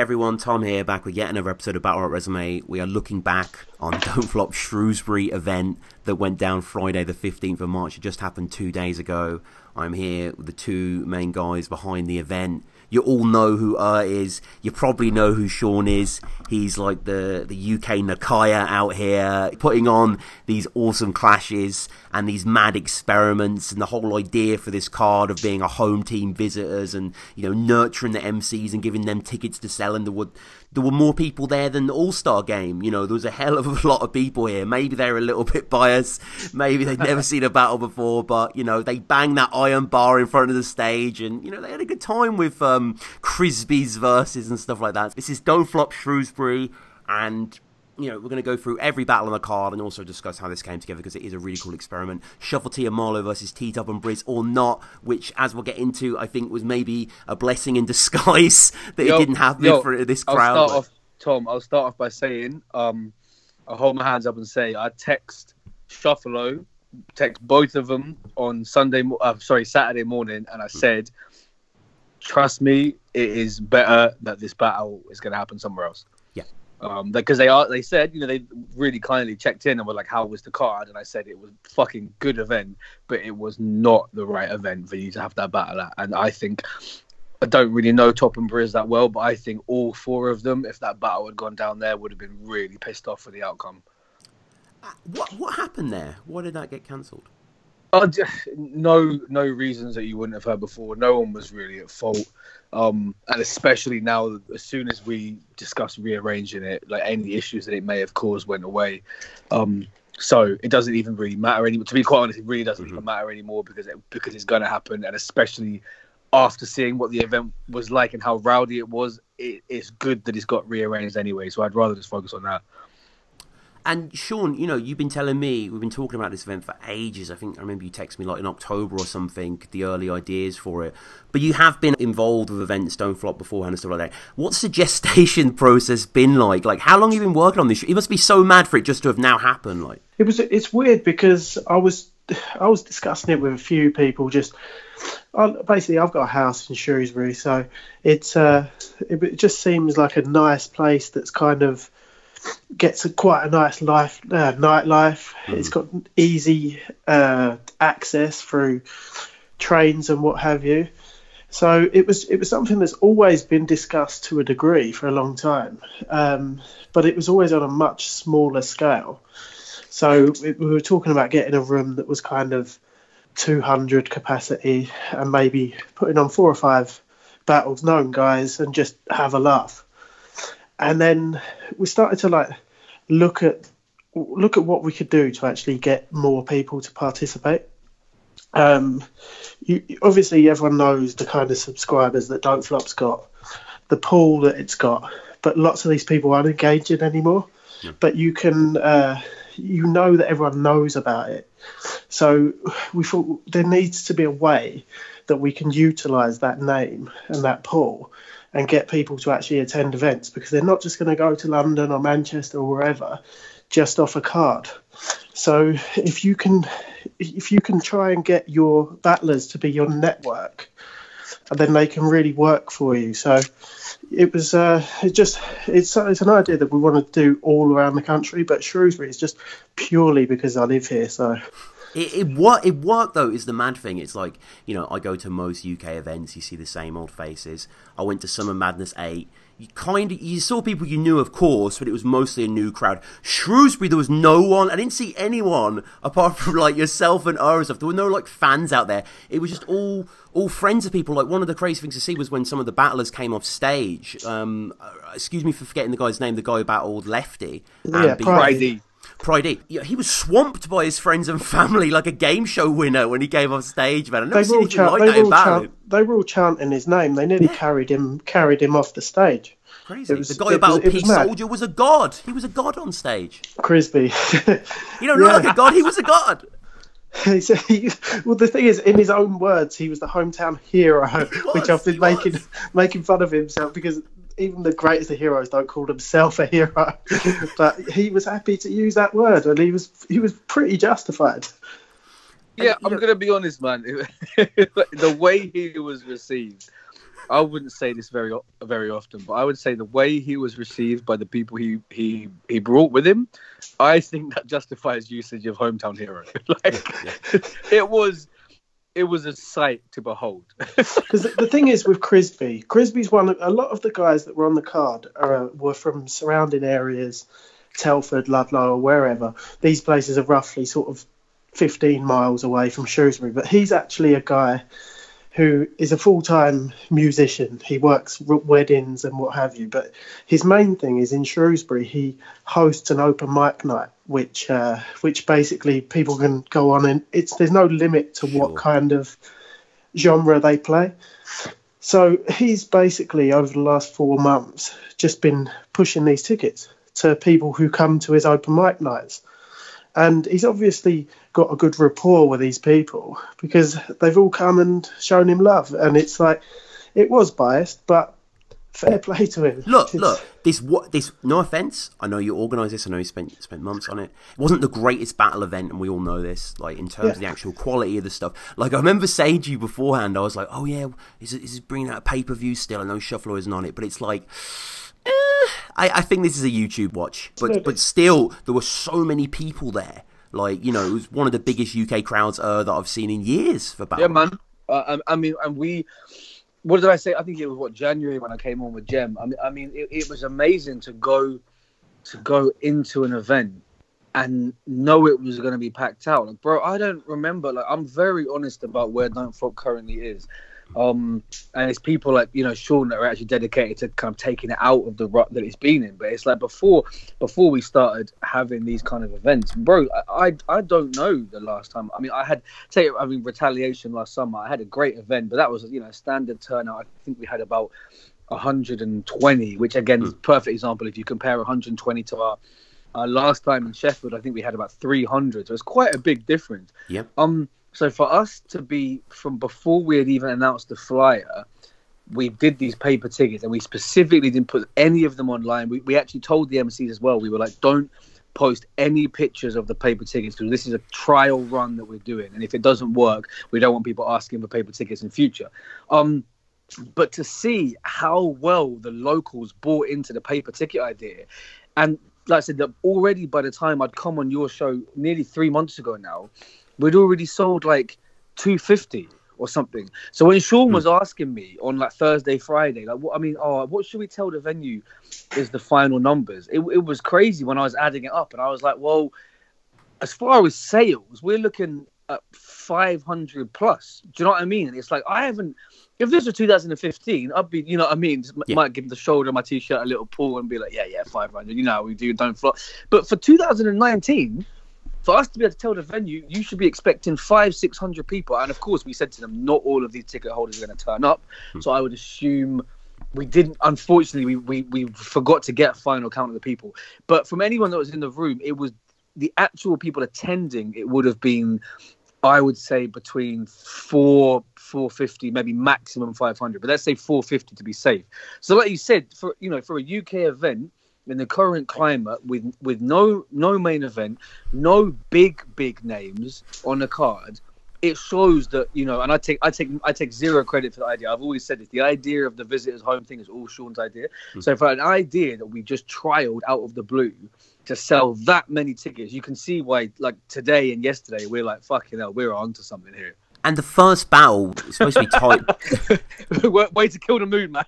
everyone, Tom here, back with yet another episode of Battle Rap Resume. We are looking back on Don't Flop Shrewsbury event that went down Friday the 15th of March. It just happened 2 days ago. I'm here with the two main guys behind the event. You all know who is. You probably know who Sean is. He's like the UK Nakaya out here, putting on these awesome clashes and these mad experiments, and the whole idea for this card of being a home team visitors and, you know, nurturing the MCs and giving them tickets to sell. And there were more people there than the All-Star game. You know, there was a hell of a lot of people here. Maybe they're a little bit biased. Maybe they'd never seen a battle before, but, you know, they banged that iron bar in front of the stage, and, you know, they had a good time with Crisby's verses and stuff like that. This is Don't Flop Shrewsbury, and, you know, we're going to go through every battle on the card and also discuss how this came together, because it is a really cool experiment. Shuffle T and Marlowe versus T-Dub and Briz or not, which, as we'll get into, I think was maybe a blessing in disguise that it didn't happen for this crowd. I'll start off by saying, I'll hold my hands up and say, I text both of them on Saturday morning, and I said, trust me, it is better that this battle is going to happen somewhere else. Yeah. Because they said, you know, they really kindly checked in and were like, how was the card? And I said it was a fucking good event, but it was not the right event for you to have that battle at. And I think, I don't really know Top and Briz that well, but I think all four of them, if that battle had gone down there, would have been really pissed off for the outcome. What happened there? Why did that get cancelled? No reasons that you wouldn't have heard before. No one was really at fault. And especially now, as soon as we discussed rearranging it, like any issues that it may have caused went away. So it doesn't even really matter anymore. To be quite honest, it really doesn't even matter anymore because it's going to happen. And especially after seeing what the event was like and how rowdy it was, it's good that it's got rearranged anyway. So I'd rather just focus on that. And Sean, you know, you've been telling me, we've been talking about this event for ages. I remember you texted me like in October or something, the early ideas for it. But you have been involved with events Don't Flop beforehand and stuff like that. What's the gestation process been like? Like, how long have you been working on this? It must be so mad for it just to have now happened. Like, it's weird because I was discussing it with a few people. Basically, I've got a house in Shrewsbury, so it just seems like a nice place that's kind of gets quite a nice nightlife. It's got easy access through trains and what have you. So it was something that's always been discussed to a degree for a long time, but it was always on a much smaller scale. So we were talking about getting a room that was kind of 200 capacity and maybe putting on 4 or 5 battles, known guys, and just have a laugh. And then we started to like look at what we could do to actually get more people to participate. Obviously, everyone knows the kind of subscribers that Don't Flop's got, the pool that it's got, but lots of these people aren't engaging anymore. Yeah. But you can, you know that everyone knows about it. So we thought there needs to be a way that we can utilise that name and that pool and get people to actually attend events, because they're not just going to go to London or Manchester or wherever just off a card. So if you can try and get your battlers to be your network, and then they can really work for you. So it's an idea that we want to do all around the country, but Shrewsbury is just purely because I live here. So It worked though, is the mad thing. It's like, you know, I go to most UK events, you see the same old faces. I went to Summer Madness 8. You saw people you knew, of course, but it was mostly a new crowd. Shrewsbury, there was no one. I didn't see anyone apart from like yourself and Eurgh stuff. There were no like fans out there. It was just all friends of people. Like, one of the crazy things to see was when some of the battlers came off stage. Excuse me for forgetting the guy's name. The guy who battled Lefty. Yeah, pri-d. Yeah, he was swamped by his friends and family like a game show winner when he came off stage, man. They were all chanting his name. They nearly carried him off the stage. Crazy. The guy about Peace Soldier was a god. He was a god on stage. Crisby. Not like a god. He was a god. Well, the thing is, in his own words, he was the hometown hero, which I've been making fun of himself, because even the greatest of heroes don't call himself a hero. But he was happy to use that word, and he was pretty justified. Yeah, I'm gonna be honest, man. The way he was received, I wouldn't say this very often, but I would say the way he was received by the people he brought with him, I think that justifies usage of hometown hero. It was a sight to behold. Because the thing is with Crisby's a lot of the guys that were on the card were from surrounding areas, Telford, Ludlow, or wherever. These places are roughly sort of 15 miles away from Shrewsbury, but he's actually a guy who is a full-time musician. He works weddings and what have you, but his main thing is in Shrewsbury he hosts an open mic night, which basically people can go on, and there's no limit to what kind of genre they play. So he's basically over the last 4 months just been pushing these tickets to people who come to his open mic nights. And he's obviously got a good rapport with these people because they've all come and shown him love. And it's like, it was biased, but fair play to him. Look, this no offense, I know you organised this, I know you spent months on it. It wasn't the greatest battle event, and we all know this, like in terms of the actual quality of the stuff. Like I remember saying to you beforehand, I was like, oh yeah, is it bringing out a pay-per-view still? I know Shuffler isn't on it, but it's like, I think this is a YouTube watch, but still, there were so many people there. Like, you know, it was one of the biggest UK crowds that I've seen in years for battle. Yeah, man. I mean, and what did I say? I think it was January when I came on with Jem. I mean, it was amazing to go into an event and know it was going to be packed out. Like, bro, I don't remember. Like, I'm very honest about where Don't Flop currently is. And it's people like, you know, Sean that are actually dedicated to kind of taking it out of the rut that it's been in. But it's like before we started having these kind of events, bro, I don't know the last time. I mean, Retaliation last summer, I had a great event, but that was, you know, a standard turnout. I think we had about 120, which again is a perfect example. If you compare 120 to our last time in Sheffield, I think we had about 300. So it's quite a big difference. Yep. So for us to be, from before we had even announced the flyer, we did these paper tickets, and we specifically didn't put any of them online. We actually told the MCs as well. We were like, don't post any pictures of the paper tickets because this is a trial run that we're doing. And if it doesn't work, we don't want people asking for paper tickets in future. But to see how well the locals bought into the paper ticket idea, and like I said, that already by the time I'd come on your show nearly 3 months ago now, we'd already sold like 250 or something. So when Sean was asking me on like Thursday, Friday, like, what should we tell the venue is the final numbers? It was crazy when I was adding it up, and I was like, well, as far as sales, we're looking at 500 plus. Do you know what I mean? And it's like, if this was 2015, I'd be, you know what I mean? Might give the shoulder of my t-shirt a little pull and be like, yeah, 500. You know how we do, Don't Flop. But for 2019, for us to be able to tell the venue, you should be expecting 500-600 people. And of course, we said to them, not all of these ticket holders are going to turn up. So I would assume we didn't. Unfortunately, we forgot to get a final count of the people. But from anyone that was in the room, it was the actual people attending. It would have been, I would say, between 450, maybe maximum 500. But let's say 450 to be safe. So, like you said, for a UK event, in the current climate, with no main event, no big names on the card, it shows that, you know. And I take zero credit for the idea. I've always said this: the idea of the visitors home thing is all Sean's idea. So for an idea that we just trialed out of the blue to sell that many tickets, you can see why. Like today and yesterday, we're like, fucking hell, we're onto something here. And the first battle is supposed to be tight. Way to kill the mood, man.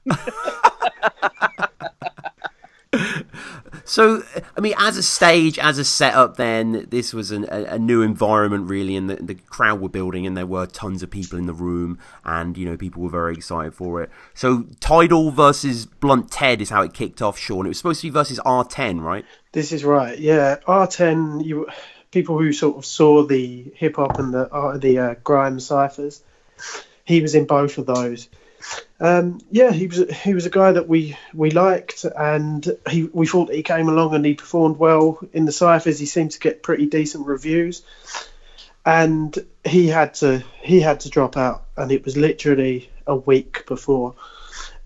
So, I mean, as a stage, as a setup, then this was a new environment, really, and the crowd were building, and there were tons of people in the room, and, you know, people were very excited for it. So, Tidal versus Blunt Ted is how it kicked off, Sean. It was supposed to be versus R10, right? This is right, yeah. R10, people who sort of saw the hip-hop and the grime ciphers, he was in both of those. He was a guy that we liked, and we thought that he came along and he performed well in the ciphers. He seemed to get pretty decent reviews, and he had to drop out, and it was literally a week before.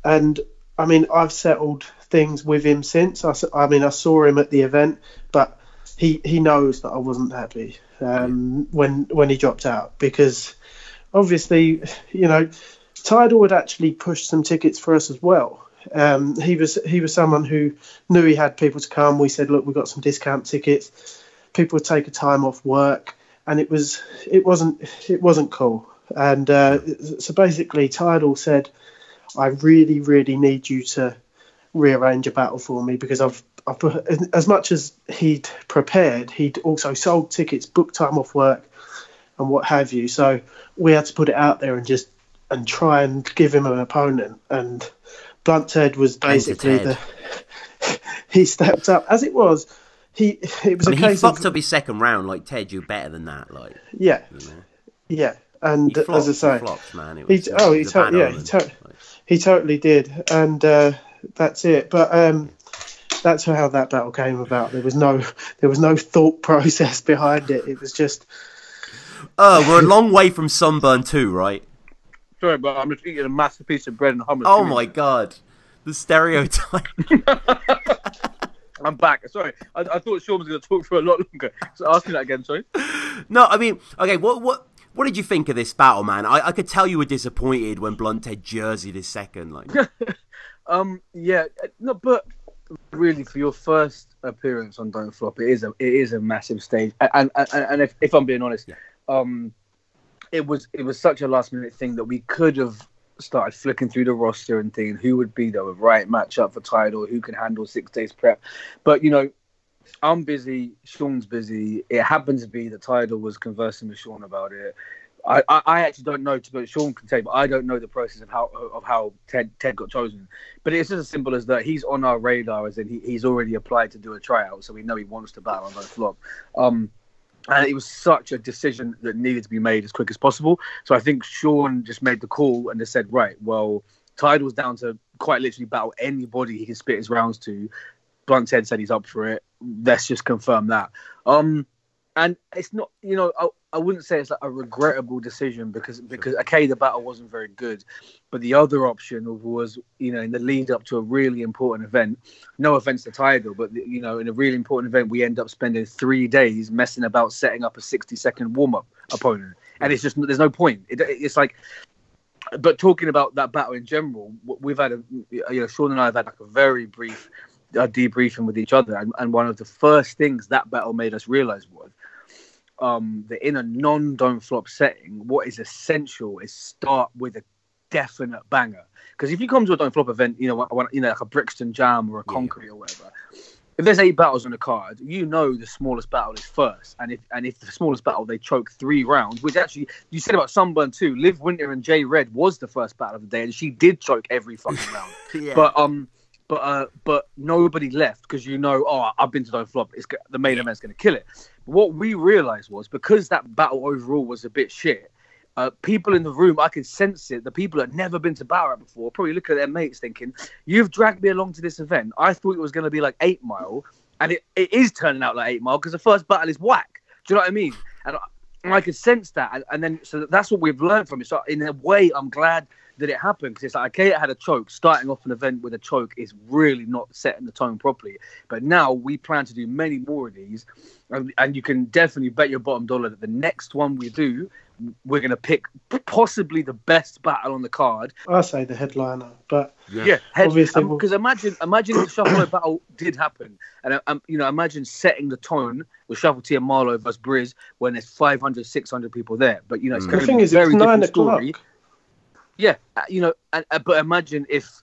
And I mean, I've settled things with him since. I saw him at the event, but he knows that I wasn't happy when he dropped out, because obviously, you know, Tidal had actually pushed some tickets for us as well. He was someone who knew he had people to come. We said, look, we've got some discount tickets. People would take a time off work, and it wasn't cool. And so basically, Tidal said, I really, really need you to rearrange a battle for me, because I've as much as he'd prepared, he'd also sold tickets, booked time off work, and what have you. So we had to put it out there and try and give him an opponent. And Blunt Ted was basically he stepped up. As it was, he fucked up his second round. Like, Ted, you're better than that. Like, yeah, yeah. And he flopped, as I say, he flopped, man. He totally did. And that's it. But that's how that battle came about. There was no thought process behind it. It was just. We're a long way from Sunburn 2, right? Sorry, but I'm just eating a massive piece of bread and hummus. Oh my god, the stereotype. I'm back. Sorry, I thought Sean was going to talk for a lot longer. So ask me that again. Sorry. No, I mean, okay. What did you think of this battle, man? I could tell you were disappointed when Blunt Ted jerseyed his second. Like, yeah, no, but really, for your first appearance on Don't Flop, it is a massive stage. And if I'm being honest, it was such a last minute thing that we could have started flicking through the roster and thinking who would be the right matchup for Tidal, who can handle 6 days prep. But I'm busy, Sean's busy. It happens to be that Tidal was conversing with Sean about it. I actually don't know, but Sean can tell you, but I don't know the process of how Ted got chosen. But it's just as simple as that he's on our radar, as in he's already applied to do a tryout, so we know he wants to battle on Don't Flop. And it was such a decision that needed to be made as quick as possible. So I think Sean just made the call and just said, right, well, Tidal's down to quite literally battle anybody he can spit his rounds to. Blunt Ted said he's up for it. Let's just confirm that. And it's not, I wouldn't say it's like a regrettable decision because okay, the battle wasn't very good, but the other option was, in the lead up to a really important event. No offense to Tidal, but in a really important event, we end up spending 3 days messing about setting up a 60-second warm up opponent, and it's just there's no point. It's like. But talking about that battle in general, we've had Sean and I have had like a very brief debriefing with each other, and one of the first things that battle made us realize was that in a non-Don't Flop setting, what is essential is start with a definite banger. Because if you come to a Don't Flop event, like a Brixton Jam or a Concrete or whatever, if there's 8 battles on the card, the smallest battle is first. And if the smallest battle, they choke 3 rounds, which actually, you said about Sunburn too, Liv Winter and J Red was the first battle of the day, and she did choke every fucking round. Yeah. But nobody left because I've been to Don't Flop. The main event's going to kill it. But what we realised was, because that battle overall was a bit shit, people in the room, I could sense it. The people that had never been to Ballarat before probably look at their mates thinking, you've dragged me along to this event. I thought it was going to be like 8 Mile, and it is turning out like 8 Mile because the first battle is whack. Do you know what I mean? And I could sense that. And then, so that's what we've learned from it. So in a way, I'm glad that it happened, because it's like, okay, it had a choke. Starting off an event with a choke is really not setting the tone properly. But now we plan to do many more of these, and you can definitely bet your bottom dollar that the next one we do, we're going to pick possibly the best battle on the card. I say the headliner, but obviously, because imagine if the Shuffle battle did happen, and imagine setting the tone with Shuffle T and Marlowe versus Briz when there's 500, 600 people there. But it's going to be a very different story. Yeah, but imagine if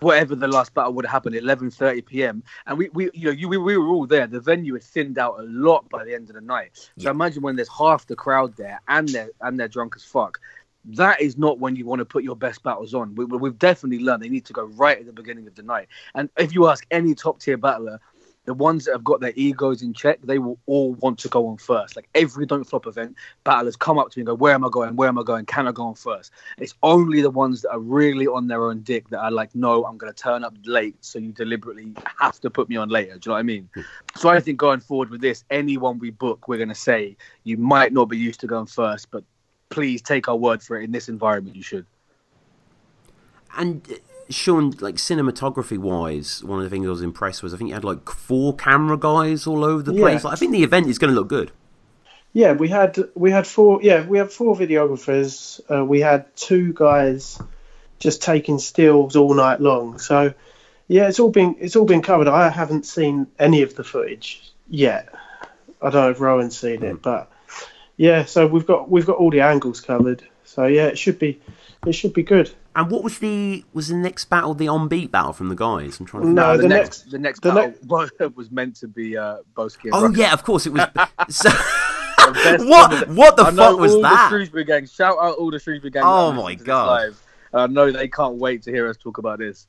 whatever the last battle would have happened at 11:30 p.m. and we were all there. The venue had thinned out a lot by the end of the night. So imagine when there's half the crowd there and they're drunk as fuck. That is not when you want to put your best battles on. We've definitely learned they need to go right at the beginning of the night. And if you ask any top tier battler, the ones that have got their egos in check, they will all want to go on first. Like every Don't Flop event, battlers come up to me and go, where am I going? Where am I going? Can I go on first? It's only the ones that are really on their own dick that are like, no, I'm going to turn up late, so you deliberately have to put me on later. Do you know what I mean? So I think going forward with this, anyone we book, we're going to say, you might not be used to going first, but please take our word for it. In this environment, you should. And Sean, like cinematography wise, one of the things I was impressed was I think you had like 4 camera guys all over the place. Like, I think the event is going to look good. Yeah, we had 4. Yeah, we have 4 videographers. We had 2 guys just taking stills all night long. So yeah, it's all been covered. I haven't seen any of the footage yet. I don't know if Rowan's seen it, but yeah. So we've got all the angles covered. So yeah, it should be good. And what was the next battle, the on-beat battle from the guys? I'm trying to no, the next battle was meant to be Boski and Oh Ruckus. yeah, of course it was. So, what the fuck was that? The Shrewsbury gang. Shout out all the Shrewsbury gang. Oh my god! I know they can't wait to hear us talk about this.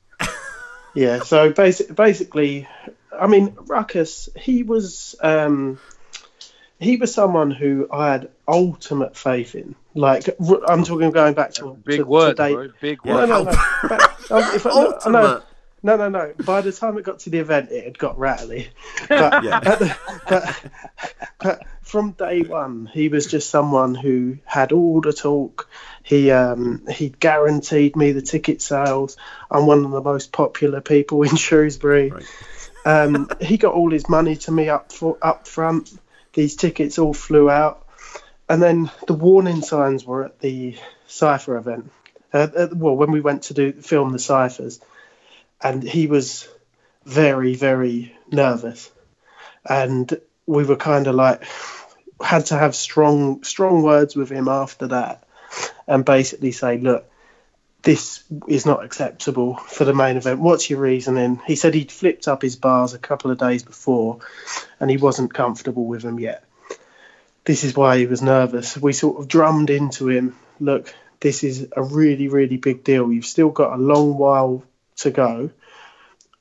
Yeah. So basically, I mean, Ruckus, he was someone who I had ultimate faith in. Like, I'm talking going back to big word, bro. Big word. No. By the time it got to the event, it had got rattly. But, but from day one, he was just someone who had all the talk. He guaranteed me the ticket sales. I'm one of the most popular people in Shrewsbury. Right. He got all his money to me up front. These tickets all flew out. And then the warning signs were at the Cypher event. When we went to film the Cyphers. And he was very, very nervous. And we were kind of like, had to have strong words with him after that. And basically say, look, this is not acceptable for the main event. What's your reasoning? He said he'd flipped up his bars a couple of days before and he wasn't comfortable with them yet. This is why he was nervous. We sort of drummed into him, look, this is a really, really big deal. You've still got a long while to go.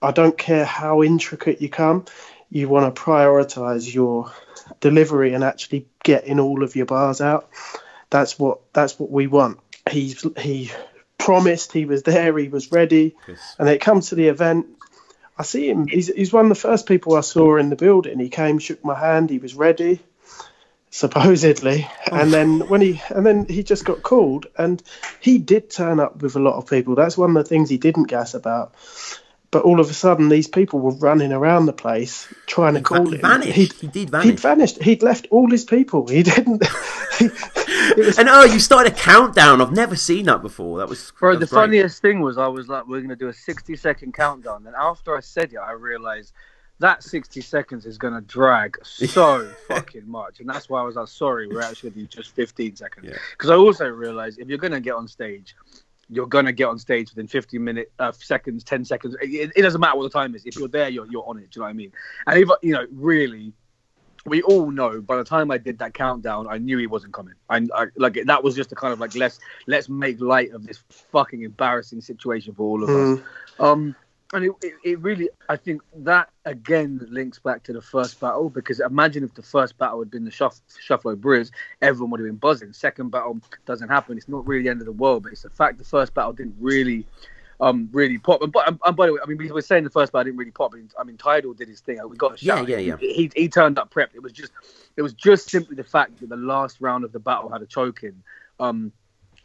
I don't care how intricate you come. You want to prioritise your delivery and actually getting all of your bars out. That's what we want. He promised, he was there, he was ready. Yes. And it comes to the event. I see him. He's one of the first people I saw in the building. He came, shook my hand. He was ready, supposedly. And then he just got called, and he did turn up with a lot of people. That's one of the things he didn't gas about. But all of a sudden, these people were running around the place trying to call him. He did vanish. He'd vanished. He'd left all his people. He didn't. You started a countdown. I've never seen that before. That was the funniest thing was I was like, we're going to do a 60-second countdown. And after I said it, I realised that 60 seconds is going to drag so fucking much. And that's why I was like, sorry, we're actually going to do just 15 seconds. Because I also realised if you're going to get on stage, you're going to get on stage within 15 seconds, 10 seconds. It doesn't matter what the time is. If you're there, you're on it. Do you know what I mean? And if, really, we all know by the time I did that countdown, I knew he wasn't coming. I like that was just a kind of like, let's make light of this fucking embarrassing situation for all of us. And it really, I think that again links back to the first battle, because imagine if the first battle had been the Shufflo Briz, everyone would have been buzzing. Second battle doesn't happen. It's not really the end of the world, but it's the fact the first battle didn't really pop. And by the way, I mean, we were saying the first battle didn't really pop. I mean, Tidal did his thing. We got a shout. Yeah. He turned up prepped. It was just simply the fact that the last round of the battle had a choke in.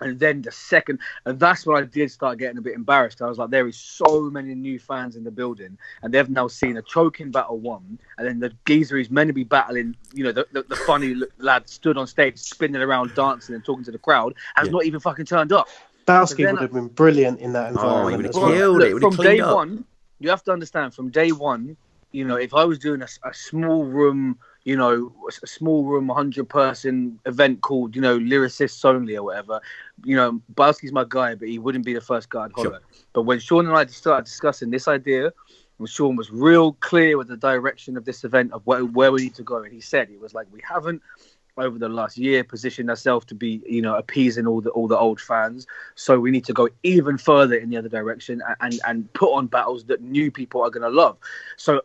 And then the second, and that's when I did start getting a bit embarrassed. I was like, there is so many new fans in the building, and they've now seen a choking battle one, and then the geezer who's meant to be battling, the funny lad stood on stage, spinning around, dancing and talking to the crowd, and has not even fucking turned up. Bowski would have been brilliant in that environment. He would have killed it. From day one, you have to understand, from day one, if I was doing a small room, a small room, 100-person event called, lyricists only or whatever, Bowski's my guy, but he wouldn't be the first guy I'd holler. But when Sean and I started discussing this idea, and Sean was real clear with the direction of this event of where we need to go, and he said, he was like, we haven't over the last year positioned ourselves to be, appeasing all the old fans. So we need to go even further in the other direction and put on battles that new people are going to love. So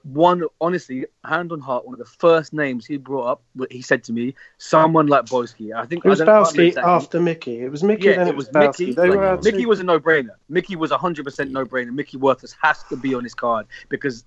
honestly, hand on heart, one of the first names he brought up, he said to me, someone like Boski. I think it was Bowski after Mickey. It was Mickey. Yeah, it was Bowski. Mickey was a no-brainer. Mickey was 100% no-brainer. Mickey Worthless has to be on his card because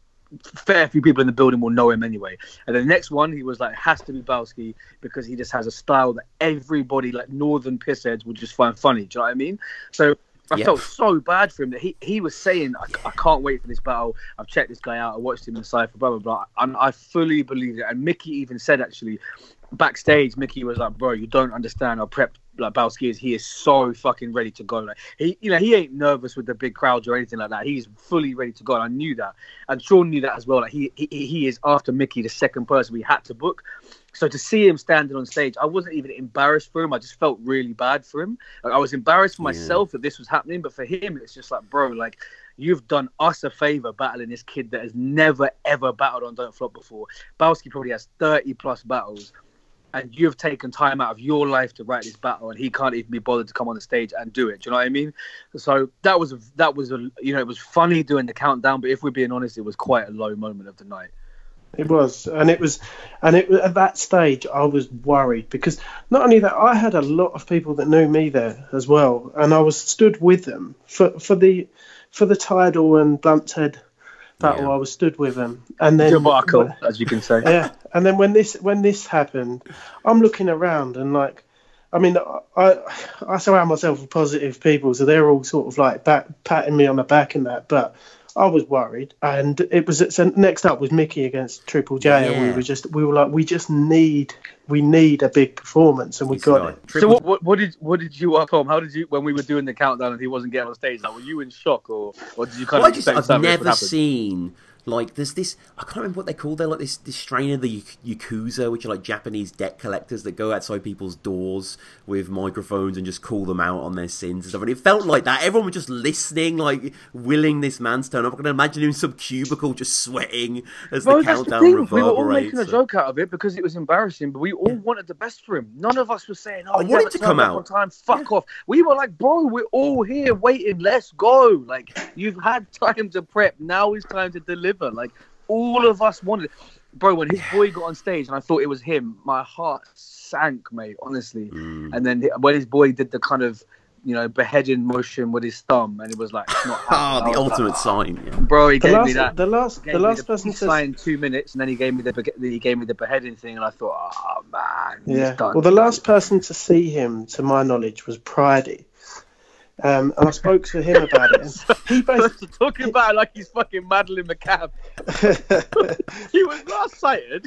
fair few people in the building will know him anyway. And the next one, he was like, has to be Bowski because he just has a style that everybody, like northern pissheads, would just find funny. Do you know what I mean? So I felt so bad for him that he was saying, I can't wait for this battle. I've checked this guy out. I watched him in the cypher, blah, blah, blah. And I fully believed it. And Mickey even said, actually, backstage, Mickey was like, bro, you don't understand. I prepped like Bałski is, he is so fucking ready to go. Like he ain't nervous with the big crowds or anything like that. He's fully ready to go. And I knew that, and Sean knew that as well. Like he is, after Mickey, the second person we had to book. So to see him standing on stage, I wasn't even embarrassed for him. I just felt really bad for him. Like, I was embarrassed for myself that this was happening, but for him, it's just like, bro, like, you've done us a favor battling this kid that has never, ever battled on Don't Flop before. Bałski probably has 30-plus battles, and you've taken time out of your life to write this battle, and he can't even be bothered to come on the stage and do it. Do you know what I mean? So that was it was funny doing the countdown, but if we're being honest, it was quite a low moment of the night. It was at that stage I was worried, because not only that, I had a lot of people that knew me there as well, and I was stood with them for the Tidal and Blunt's Head battle. I was stood with them, and then debacle, as you can say. Yeah, and then when this happened, I'm looking around and like, I mean, I surround myself with positive people, so they're all sort of like patting me on the back and that, but I was worried, and it was so next up was Mickey against Triple J, and we were like, we need a big performance, and we got it. So what did you, Tom? How did you, when we were doing the countdown and he wasn't getting on stage? Like, were you in shock, or did you kind of expect I've never seen. Like, there's this, I can't remember what they call. They're like this strain of the Yakuza, which are like Japanese debt collectors that go outside people's doors with microphones and just call them out on their sins and stuff. And it felt like that. Everyone was just listening, like, willing this man to turn up. I can imagine him in some cubicle just sweating as the countdown reverberates. We were all making a joke out of it because it was embarrassing, but we all wanted the best for him. None of us was saying, I want it to come out on time. Fuck off. We were like, bro, we're all here waiting. Let's go. Like, you've had time to prep. Now it's time to deliver. Like, all of us wanted it. Bro, when his boy got on stage and I thought it was him, my heart sank, mate, honestly. And then when his boy did the kind of, beheading motion with his thumb, and it was like, it's not the ultimate sign. Yeah. Bro, he gave me that. The last person signed 2 minutes, and then he gave me the beheading thing, and I thought, oh man, yeah. Well, the last person to see him, to my knowledge, was pri-d. And I spoke to him about it. And he basically talking about it like he's fucking Madeline McCann. He was last sighted.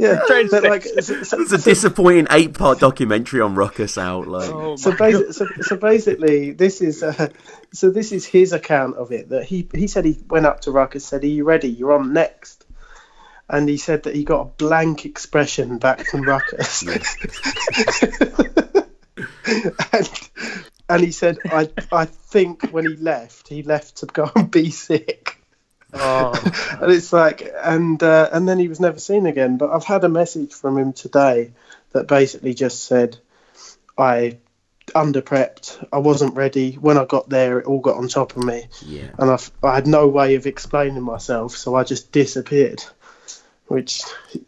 Yeah, like, it's a disappointing 8-part documentary on Ruckus out. Like, so basically, this is his account of it. That he said he went up to Ruckus, said, "Are you ready? You're on next." And he said that he got a blank expression back from Ruckus. And he said, I think when he left to go and be sick. Oh. And it's like, and then he was never seen again. But I've had a message from him today that basically just said, I under-prepped, I wasn't ready. When I got there, it all got on top of me. Yeah. And I had no way of explaining myself, so I just disappeared. Which,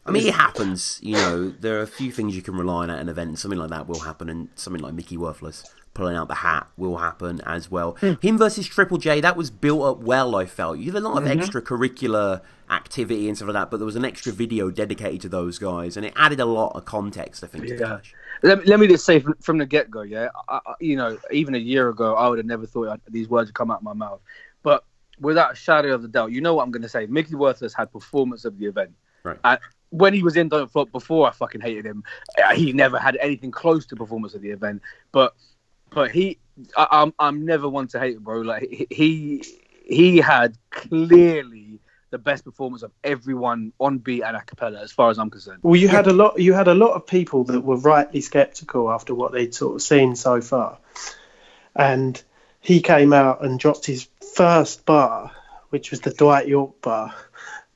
I mean, it happens. There are a few things you can rely on at an event, and something like that will happen, and something like Mickey Worthless pulling out the hat will happen as well. Him versus Triple J, that was built up well, I felt. You had a lot of extracurricular activity and stuff like that, but there was an extra video dedicated to those guys, and it added a lot of context, I think, to Clash. Let me just say from the get-go, yeah, even a year ago, I would have never thought these words would come out of my mouth. But without a shadow of a doubt, you know what I'm going to say. Mickey Worthless had performance of the event. Right. When he was in Don't Flop before, I fucking hated him. He never had anything close to performance of the event. But I'm never one to hate him, bro. Like he had clearly the best performance of everyone on beat and a cappella, as far as I'm concerned. Well, you had a lot of people that were rightly sceptical after what they'd sort of seen so far, and he came out and dropped his first bar, which was the Dwight York bar,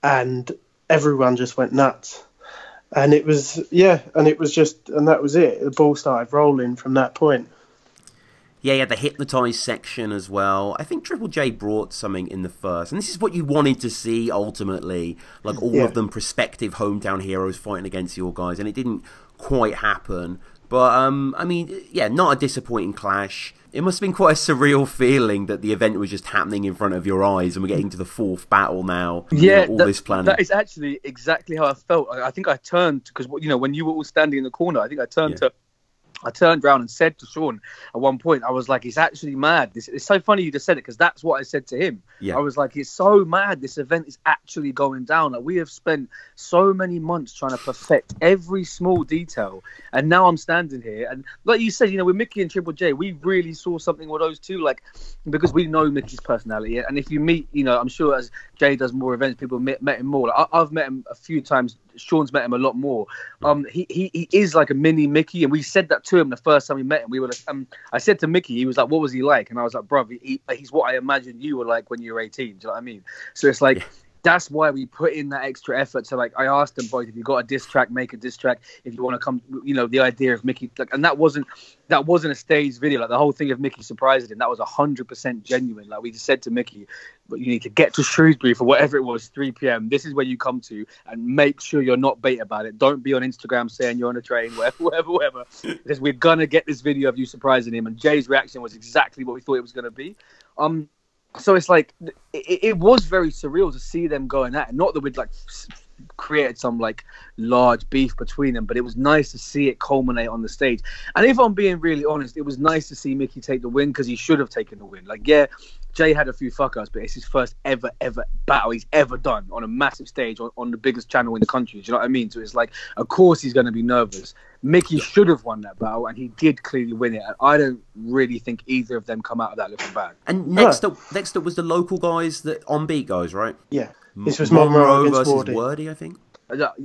and everyone just went nuts. And it was, and that was it. The ball started rolling from that point. Yeah, you had the hypnotised section as well. I think Triple J brought something in the first. And this is what you wanted to see, ultimately. Like, all of them prospective hometown heroes fighting against your guys. And it didn't quite happen. But, I mean, yeah, not a disappointing clash. It must have been quite a surreal feeling that the event was just happening in front of your eyes, and we're getting to the fourth battle now. Yeah, all this planning. That is actually exactly how I felt. I think I turned, because when you were all standing in the corner, I think I turned to I turned around and said to Sean at one point, I was like, it's actually mad. It's so funny you just said it, because that's what I said to him. Yeah. I was like, it's so mad. This event is actually going down. Like, we have spent so many months trying to perfect every small detail. And now I'm standing here. And like you said, you know, with Mickey and Triple J, we really saw something with those two, like, because we know Mickey's personality. And if you meet, you know, I'm sure as Jay does more events, people met him more. Like, I've met him a few times. Sean's met him a lot more. He is like a mini Mickey, and we said that to him the first time we met him. We were like, I said to Mickey, he was like, "What was he like?" And I was like, "Bro, he's what I imagined you were like when you were 18." Do you know what I mean? So it's like, that's why we put in that extra effort. So like, I asked them both, if you got a diss track, make a diss track. If you want to come, you know, the idea of Mickey, like, and that wasn't a staged video. Like, the whole thing of Mickey surprising him, that was 100% genuine. Like, we just said to Mickey, but you need to get to Shrewsbury for whatever it was, 3 p.m. This is where you come to, and make sure you're not bait about it. Don't be on Instagram saying you're on a train, whatever. Because we're gonna get this video of you surprising him. And Jay's reaction was exactly what we thought it was gonna be. So it's like, it was very surreal to see them going at it. Not that we'd like created some like large beef between them, but it was nice to see it culminate on the stage. And if I'm being really honest, it was nice to see Mickey take the win, because he should have taken the win. Like, yeah, Jay had a few fuck-ups, but it's his first ever battle he's ever done on a massive stage on the biggest channel in the country. Do you know what I mean? So it's like, of course he's going to be nervous. Mickey should have won that battle, and he did clearly win it. And I don't really think either of them come out of that looking bad. And next up was the local guys, the on beat guys, right? Yeah. This was Monroe versus Wardy. Wordy, I think.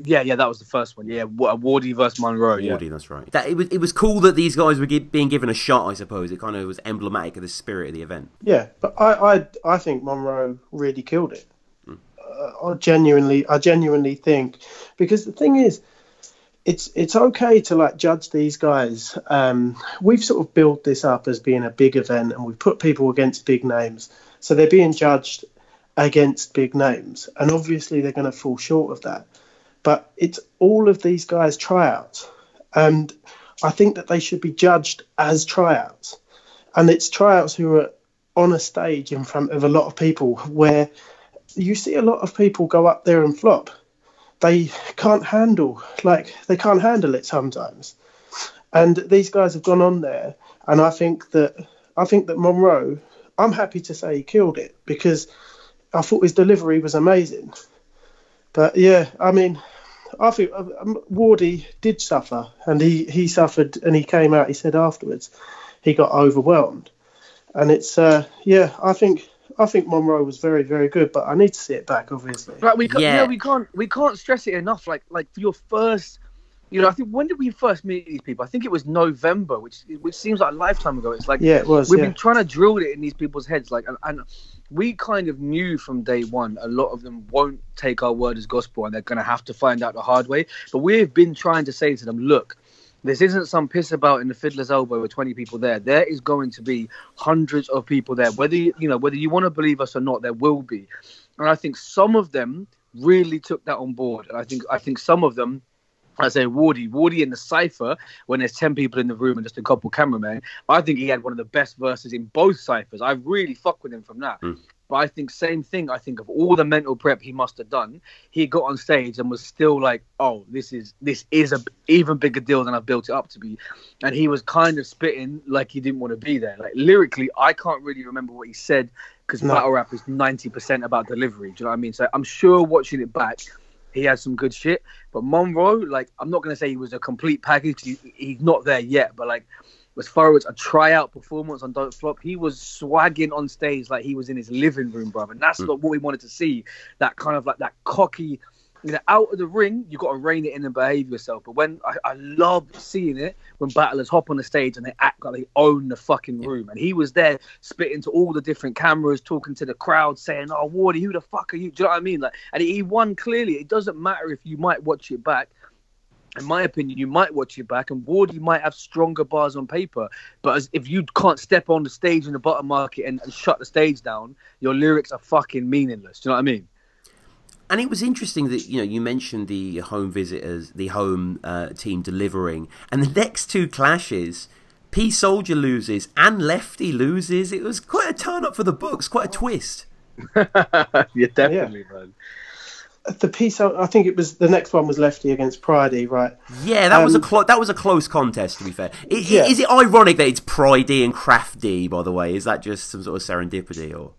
Yeah, that was the first one. Yeah, Wardy versus Monroe. Wardy, that's right. It was cool that these guys were being given a shot, I suppose. It kind of was emblematic of the spirit of the event. Yeah, but I think Monroe really killed it. I genuinely think, because the thing is, it's okay to like judge these guys. We've sort of built this up as being a big event, and we've put people against big names, so they're being judged against big names, and obviously they're going to fall short of that. But it's all of these guys' tryouts, and I think that they should be judged as tryouts. And it's tryouts who are on a stage in front of a lot of people, where you see a lot of people go up there and flop. They can't handle it sometimes. And these guys have gone on there, and I think that Monroe, I'm happy to say he killed it, because I thought his delivery was amazing. But yeah, I mean, I think Wardy did suffer, and he suffered, and he came out, he said afterwards he got overwhelmed. And it's I think Monroe was very, very good, but I need to see it back, obviously. Right, we can't stress it enough. Like for your first, you know, I think, when did we first meet these people? I think it was November, which seems like a lifetime ago. It's like, yeah, it was. We've been trying to drill it in these people's heads, like, and we kind of knew from day one a lot of them won't take our word as gospel, and they're going to have to find out the hard way. But we've been trying to say to them, look, this isn't some piss about in the Fiddler's Elbow with 20 people there. There is going to be hundreds of people there. Whether you want to believe us or not, there will be. And I think some of them really took that on board. And I think some of them, I say Wardy in the cypher, when there's 10 people in the room and just a couple cameramen, I think he had one of the best verses in both cyphers. I really fuck with him from that. But I think same thing. I think of all the mental prep he must have done, he got on stage and was still like, oh, this is a even bigger deal than I've built it up to be. And he was kind of spitting like he didn't want to be there. Like, lyrically, I can't really remember what he said, because battle rap is 90% about delivery. Do you know what I mean? So I'm sure watching it back, he had some good shit. But Monroe, like, I'm not going to say he was a complete package. He's not there yet. But, like, as far as a tryout performance on Don't Flop, he was swagging on stage like he was in his living room, brother. And that's what we wanted to see. That kind of, like, that cocky, you know, out of the ring, you got to rein it in and behave yourself. But when I love seeing it when battlers hop on the stage and they act like they own the fucking room. And he was there spitting to all the different cameras, talking to the crowd, saying, "Oh, Wardy, who the fuck are you?" Do you know what I mean? Like, and he won clearly. It doesn't matter if you might watch it back. In my opinion, you might watch it back, and Wardy might have stronger bars on paper. But if you can't step on the stage in the bottom market and shut the stage down, your lyrics are fucking meaningless. Do you know what I mean? And it was interesting that, you know, you mentioned the home visitors, the home team delivering, and the next two clashes, P Soldier loses and Lefty loses. It was quite a turn up for the books, quite a twist. Yeah, definitely, man. the piece, I think it was the next one was Lefty against pri-d, right? Yeah, that was a close contest, to be fair. Yeah. Is it ironic that it's pri-d and craft-d, by the way? Is that just some sort of serendipity, or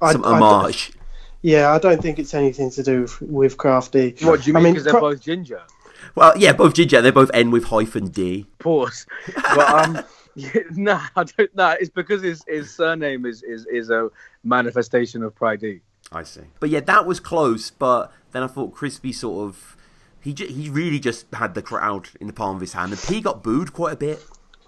some homage? Yeah, I don't think it's anything to do with craft-d. What do you mean? Because they're both ginger. Well, yeah, both ginger. They both end with -d. Pause. But nah, I don't. Nah, it's because his surname is a manifestation of pri-d. I see. But yeah, that was close. But then I thought Crispy sort of he really just had the crowd in the palm of his hand, and P got booed quite a bit.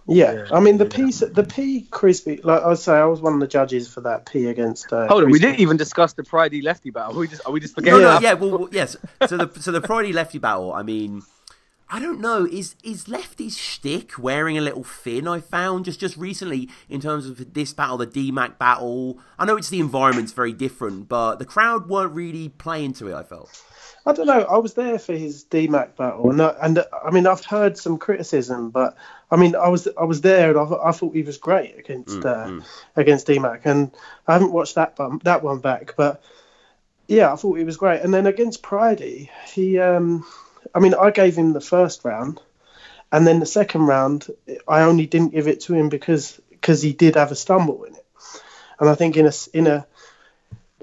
Yeah, I mean the P Crispy. Like I say, I was one of the judges for that P against. Hold on, we didn't even discuss the pri-d Lefty battle. Are we just forgetting? No, yeah, well, yes. So the pri-d Lefty battle. I mean, I don't know. Is Lefty's shtick wearing a little thin? I found just recently in terms of this battle, the DMAC battle. I know the environment's very different, but the crowd weren't really playing to it. I felt. I don't know. I was there for his DMAC battle, and I mean I've heard some criticism, but I mean I was there, and I thought he was great against DMAC, and I haven't watched that one back, but yeah, I thought he was great. And then against pri-d, he. I mean, I gave him the first round, and then the second round, I only didn't give it to him because he did have a stumble in it. And I think in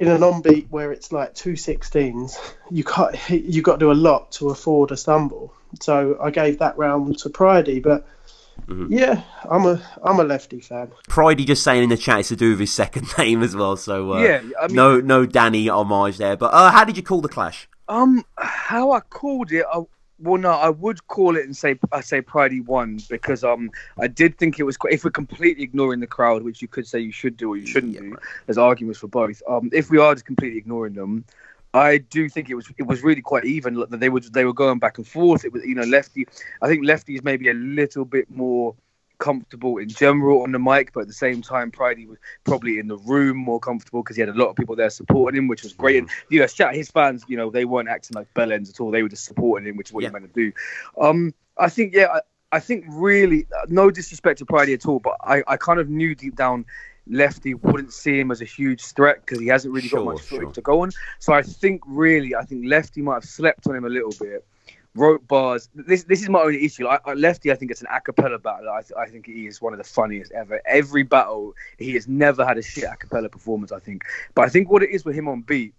an on-beat where it's like 2/16s, you got to do a lot to afford a stumble. So I gave that round to pri-d, but yeah, I'm a Lefty fan. pri-d just saying in the chat it's to do with his second name as well. So yeah, I mean, no Danny homage there. But how did you call the clash? How I called it, I would call it and say pri-d won because I did think it was if we're completely ignoring the crowd, which you could say you should do or you shouldn't do. There's arguments for both. If we are just completely ignoring them, I do think it was really quite even. They were going back and forth. It was Lefty. I think Lefty is maybe a little bit more comfortable in general on the mic, but at the same time pri-d was probably in the room more comfortable because he had a lot of people there supporting him, which was great. And shout his fans, they weren't acting like bellends at all. They were just supporting him, which is what he meant to do. I think really no disrespect to pri-d at all, but I kind of knew deep down Lefty wouldn't see him as a huge threat because he hasn't really got much footage to go on. So I think Lefty might have slept on him a little bit. Wrote bars. This is my only issue. Lefty, I think it's an a cappella battle. I think he is one of the funniest ever. Every battle, he has never had a shit a cappella performance, I think. But I think what it is with him on beat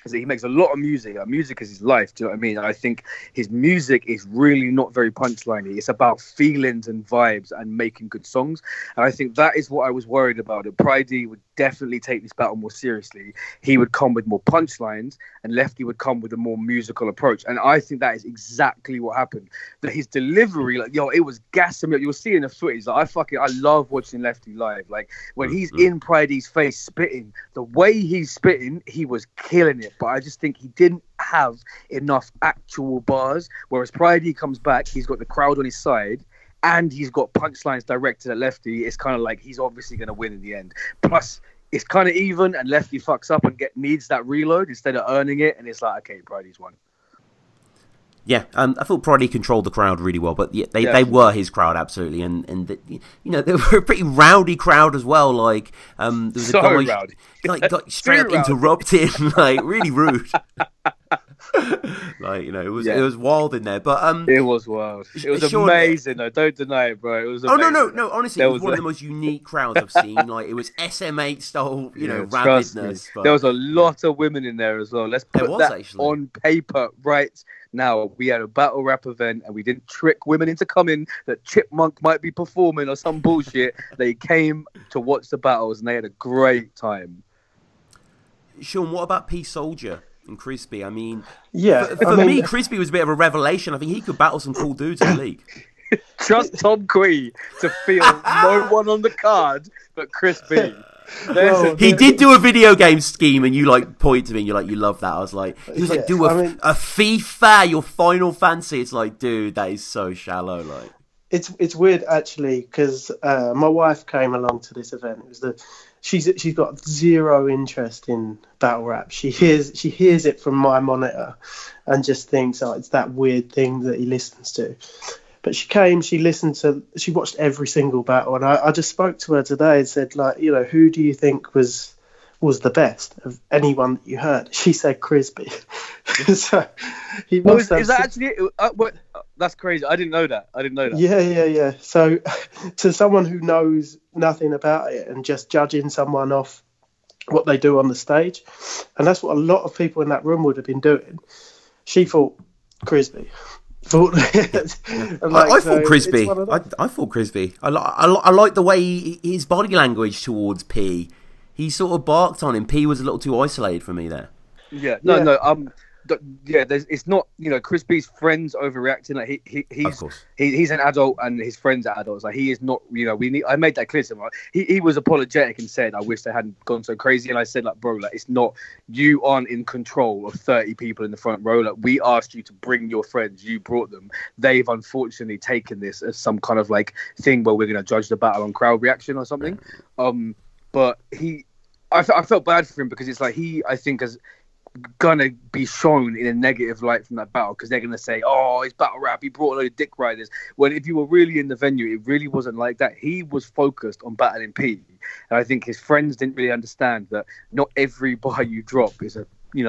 is that he makes a lot of music. Music is his life. Do you know what I mean? I think his music is really not very punchliney. It's about feelings and vibes and making good songs. And I think that is what I was worried about. That pri-d would definitely take this battle more seriously. He would come with more punchlines and Lefty would come with a more musical approach. And I think that is exactly what happened. That his delivery, it was gassing me up. You'll see in the footage. I love watching Lefty live. Like when he's in pri-d's face spitting, the way he's spitting, he was killing it. But I just think he didn't have enough actual bars. Whereas pri-d comes back, he's got the crowd on his side, and he's got punchlines directed at Lefty. It's kind of like he's obviously going to win in the end. Plus, it's kind of even, and Lefty fucks up and needs that reload instead of earning it, and it's like, okay, pri-d's won. Yeah, I thought pri-d controlled the crowd really well, but they were his crowd absolutely, and they were a pretty rowdy crowd as well. Like there was so a guy rowdy, got straight up interrupted, like really rude. It was wild in there, but it was wild. It was amazing. Though. Don't deny it, bro. It was amazing. No. Honestly, it was one of the most unique crowds I've seen. Like it was SM8 style, rabidness. But, there was a lot of women in there as well. Let's put that on paper right now. We had a battle rap event, and we didn't trick women into coming that Chipmunk might be performing or some bullshit. They came to watch the battles, and they had a great time. Sean, what about P Soldier and Crispy? I mean, for me, Crispy was a bit of a revelation. I think he could battle some cool dudes in the league. Trust Tom Kwei to feel no one on the card but Crispy. He did do a video game scheme, and you point to me and you're like, you love that. I was like, he was like, do a FIFA, your Final Fantasy. It's like, dude, that is so shallow. Like, it's weird actually because my wife came along to this event. It was she's got zero interest in battle rap. She hears it from my monitor and just thinks, oh, it's that weird thing that he listens to. But she came, she watched every single battle, and I just spoke to her today and said, who do you think was was the best of anyone that you heard. She said Crisby. So he Well, must have. is that actually it? That's crazy. I didn't know that. Yeah. So to someone who knows nothing about it and just judging someone off what they do on the stage, and that's what a lot of people in that room would have been doing, she thought Crisby. I thought Crisby. I thought Crisby. I like the way his body language towards P. He sort of barked on him. P was a little too isolated for me there. Yeah. It's not, Crispy's friends overreacting. Like he's an adult and his friends are adults. Like he is not. I made that clear to him. Like, he was apologetic and said, "I wish they hadn't gone so crazy." And I said, like, bro, like it's not. You aren't in control of 30 people in the front row. Like we asked you to bring your friends. You brought them. They've unfortunately taken this as some kind of like thing where we're going to judge the battle on crowd reaction or something. But I felt bad for him because it's like I think has gonna be shown in a negative light from that battle because they're gonna say, "Oh, it's battle rap. He brought a load of dick riders." When if you were really in the venue, it really wasn't like that. He was focused on battling P, and I think his friends didn't really understand that not every bar you drop is a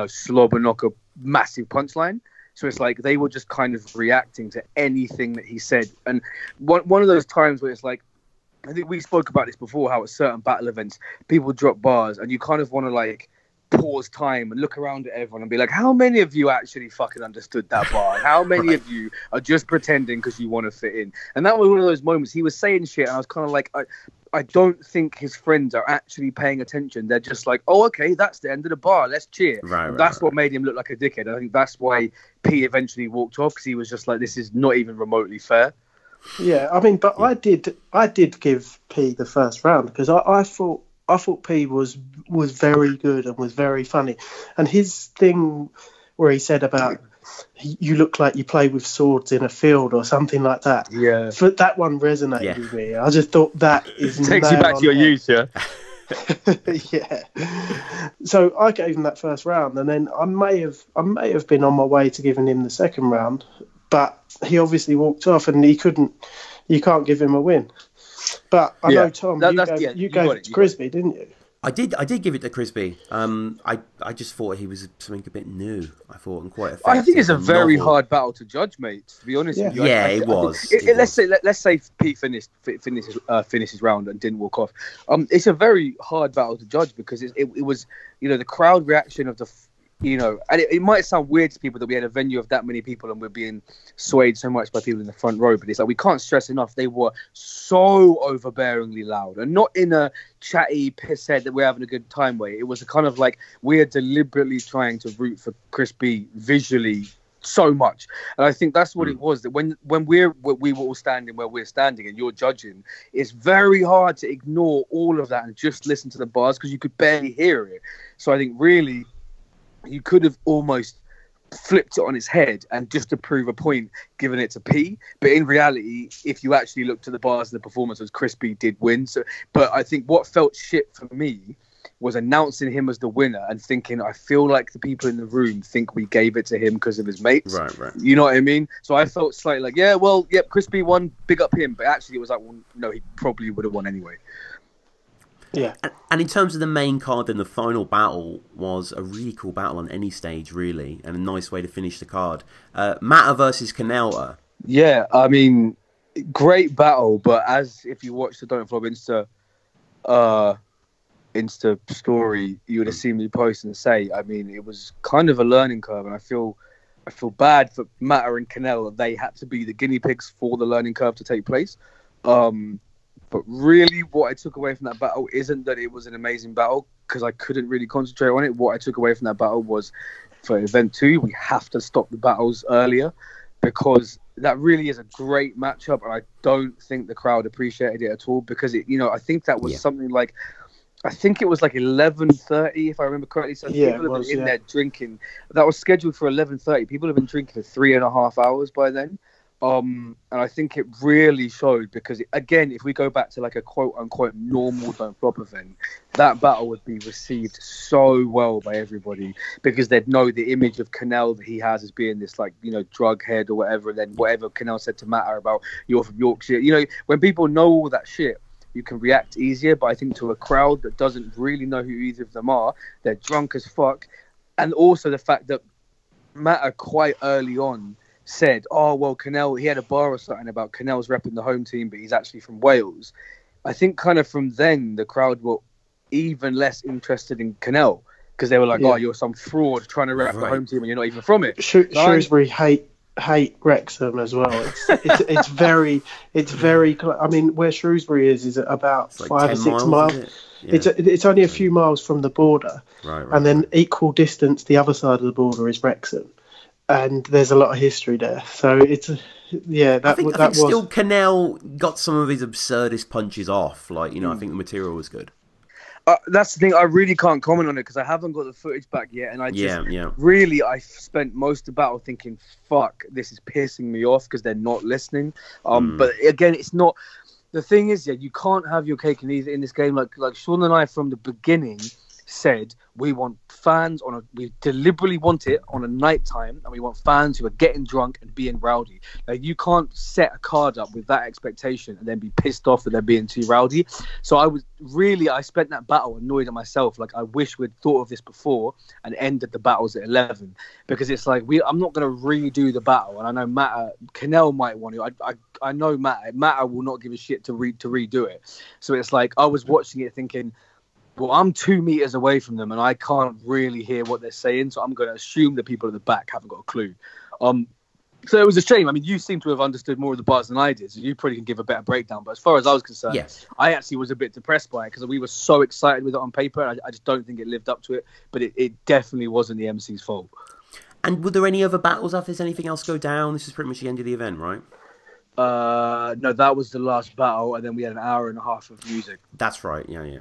slobber knocker massive punchline. So it's like they were just kind of reacting to anything that he said, and one of those times where it's like. I think we spoke about this before, how at certain battle events, people drop bars and you kind of want to like pause time and look around at everyone and be like, how many of you actually fucking understood that bar? And how many of you are just pretending because you want to fit in? And that was one of those moments. He was saying shit and I was kind of like, I don't think his friends are actually paying attention. They're just like, oh, okay, that's the end of the bar. Let's cheer. That's what made him look like a dickhead. I think that's why P eventually walked off because he was just like, this is not even remotely fair. Yeah, I mean, but I did give P the first round because I thought P was very good and was very funny, and his thing where he said about you look like you play with swords in a field or something like that. Yeah, that one resonated with me. I just thought that is takes you back to your youth, yeah. Yeah. So I gave him that first round, and then I may have been on my way to giving him the second round. But he obviously walked off, and you can't give him a win. But I know, Tom, you gave it to Crisby, didn't you? I did give it to Crisby. I just thought he was something a bit new. I thought and quite effective. I think it's a very hard battle to judge, mate. To be honest with you, it was. Let's say P finishes round and didn't walk off. It's a very hard battle to judge because it was the crowd reaction of the. And it might sound weird to people that we had a venue of that many people and we're being swayed so much by people in the front row, but it's like we can't stress enough they were so overbearingly loud, and not in a chatty pisshead that we're having a good time way. It was a kind of like we're deliberately trying to root for Crispy visually so much, and I think that's what it was. That when we were all standing where we're standing and you're judging, it's very hard to ignore all of that and just listen to the bars because you could barely hear it. So I think really. You could have almost flipped it on its head and just to prove a point, given it to P. But in reality, if you actually looked at the bars of the performances, Crispy did win. So, but I think what felt shit for me was announcing him as the winner and thinking, I feel like the people in the room think we gave it to him because of his mates. Right. You know what I mean? So I felt slightly like, Crispy won, big up him. But actually it was like, well, no, he probably would have won anyway. Yeah. And in terms of the main card, then the final battle was a really cool battle on any stage, really, and a nice way to finish the card. Matter versus Canelta. Yeah, I mean, great battle, but as if you watch the Don't Flop Insta story, you would have seen me post and say, I mean, it was kind of a learning curve, and I feel bad for Matter and Canelta. They had to be the guinea pigs for the learning curve to take place. But really, what I took away from that battle isn't that it was an amazing battle, because I couldn't really concentrate on it. What I took away from that battle was, for event 2, we have to stop the battles earlier, because that really is a great matchup, and I don't think the crowd appreciated it at all, because I think that was something like, I think it was like 11:30, if I remember correctly. So people have been in there drinking. That was scheduled for 11:30. People have been drinking for 3.5 hours by then. And I think it really showed, because again, if we go back to like a quote unquote normal Don't Flop event, that battle would be received so well by everybody, because they'd know the image of Canel that he has as being this like, drug head or whatever. And then whatever Canel said to Matter about you're from Yorkshire, when people know all that shit, you can react easier. But I think to a crowd that doesn't really know who either of them are, they're drunk as fuck. And also the fact that Matter quite early on said, oh, well, Canel, he had a bar or something about Canel's repping the home team, but he's actually from Wales. I think kind of from then, the crowd were even less interested in Canel because they were like, oh, you're some fraud trying to rep the home team and you're not even from it. Shrewsbury hate Wrexham as well. It's very. I mean, where Shrewsbury is about like 5 or 6 miles. It's only a few miles from the border, and then equal distance the other side of the border is Wrexham, and there's a lot of history there. So it's I think still Canel got some of his absurdist punches off. Like, you know, I think the material was good. That's the thing. I really can't comment on it because I haven't got the footage back yet, and I really I spent most of the battle thinking, "Fuck, this is pissing me off" because they're not listening. But again, it's not. The thing is, you can't have your cake and eat it in this game. Like Sean and I from the beginning said, we want fans we deliberately want it on a night time, and we want fans who are getting drunk and being rowdy. Like, you can't set a card up with that expectation and then be pissed off that they're being too rowdy. So I spent that battle annoyed at myself. Like, I wish we'd thought of this before and ended the battles at 11, because it's like I'm not going to redo the battle, and I know Canel might want to. I know Matter will not give a shit to redo it. So it's like I was watching it thinking, well, I'm 2 meters away from them and I can't really hear what they're saying, so I'm going to assume the people at the back haven't got a clue. So it was a shame. I mean, you seem to have understood more of the bars than I did, so you probably can give a better breakdown. But as far as I was concerned, I actually was a bit depressed by it because we were so excited with it on paper. I just don't think it lived up to it, but it definitely wasn't the MC's fault. And were there any other battles after this? Anything else go down? This is pretty much the end of the event, right? No, that was the last battle, and then we had an hour and a half of music. That's right, yeah.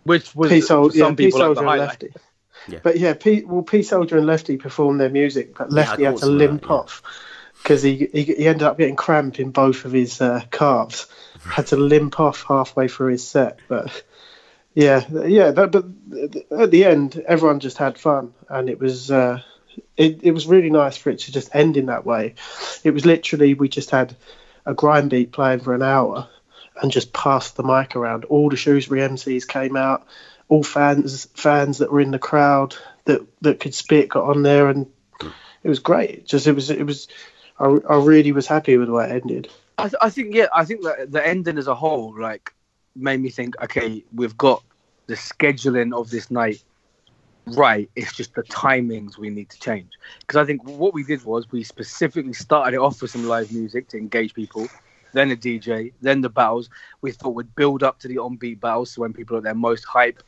Which was some people like the highlight. Lefty. Yeah. But P-Soldier and Lefty performed their music, but Lefty had to limp off because he ended up getting cramp in both of his calves. Had to limp off halfway through his set. But but at the end, everyone just had fun, and it was it was really nice for it to just end in that way. It was literally, we just had a grind beat playing for an hour and just passed the mic around. All the Shrewsbury MCs came out, all fans that were in the crowd that could spit got on there, and it was great. I really was happy with the way it ended. I think that the ending as a whole made me think, okay, we've got the scheduling of this night right. It's just the timings we need to change, because I think what we did was we specifically started it off with some live music to engage people, then a DJ, then the battles. We thought we'd build up to the on-beat battles, so when people are at their most hype,